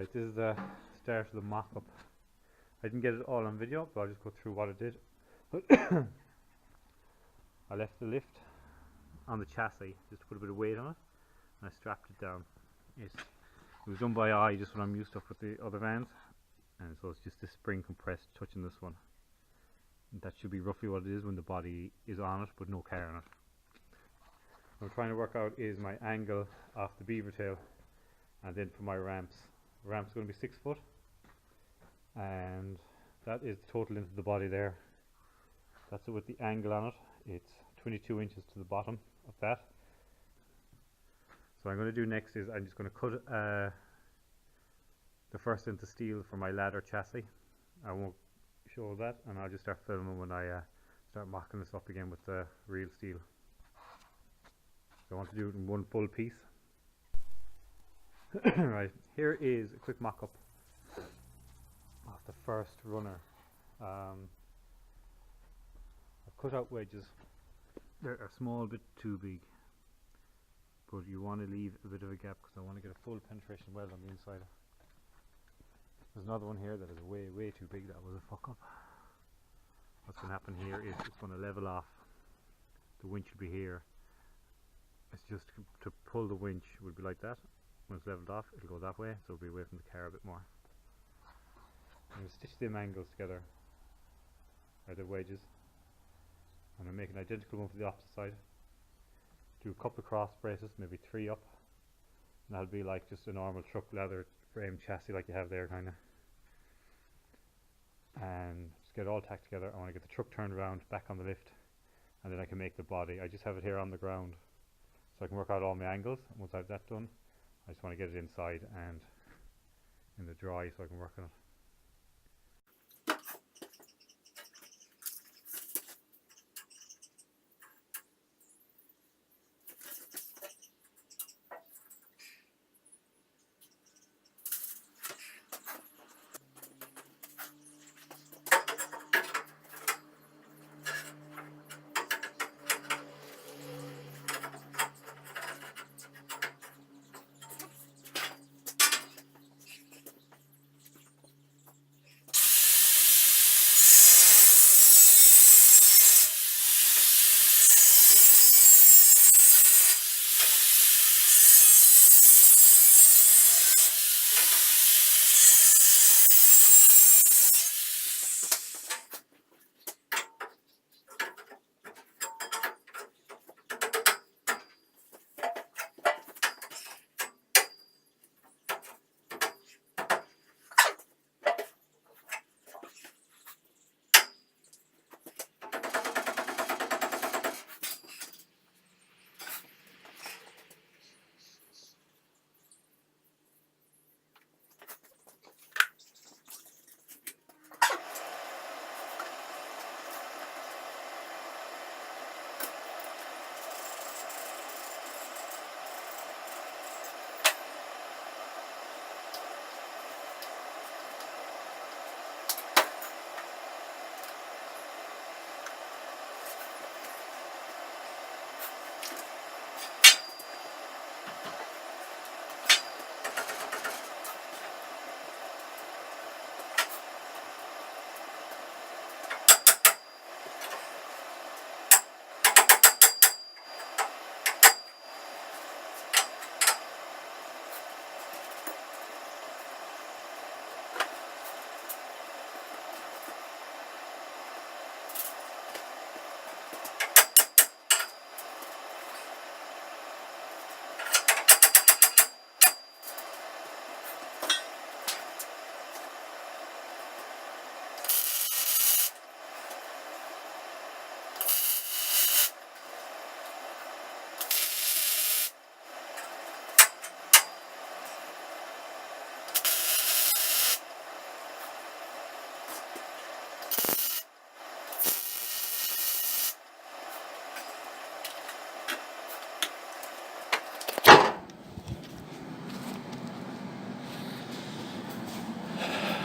Right, this is the start of the mock-up. I didn't get it all on video, but I'll just go through what I did. I left the lift on the chassis just to put a bit of weight on it, and I strapped it down. It was done by eye, just what I'm used to with the other vans, and so it's just this spring compressed touching this one. And that should be roughly what it is when the body is on it, but no car on it. What I'm trying to work out is my angle off the beaver tail, and then for my ramps. The ramp's going to be 6 foot, and that is the total into the body there. That's it with the angle on it. It's 22 inches to the bottom of that. So what I'm going to do next is I'm just going to cut the first into steel for my ladder chassis. I won't show that, and I'll just start filming when I start mocking this up again with the real steel. So I want to do it in one full piece. Right, here is a quick mock-up of the first runner. I've cut out wedges. They're a small bit too big, but you want to leave a bit of a gap because I want to get a full penetration weld on the inside. There's another one here that is way too big. That was a fuck up. What's going to happen here is it's going to level off. The winch will be here. It's just to pull the winch would be like that. When it's leveled off, it'll go that way, so it'll be away from the car a bit more. I'm going to stitch them angles together, or the wedges, and I'll make an identical one for the opposite side. Do a couple of cross braces, maybe 3 up, and that'll be like just a normal truck leather frame chassis like you have there, kind of. And just get it all tacked together. I want to get the truck turned around back on the lift, and then I can make the body. I just have it here on the ground, so I can work out all my angles. And once I have that done, I just want to get it inside and in the dry so I can work on it.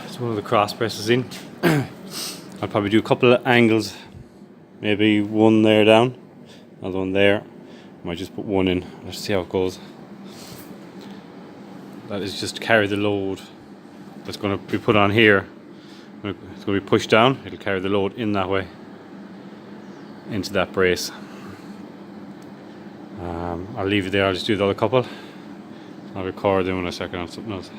It's one of the cross braces in. I'll probably do a couple of angles, maybe one there down, another one there. I might just put one in. Let's see how it goes. That is just to carry the load that's going to be put on here. It's going to be pushed down. It'll carry the load in that way into that brace. I'll leave it there. I'll just do the other couple. I'll record them when I start on something else.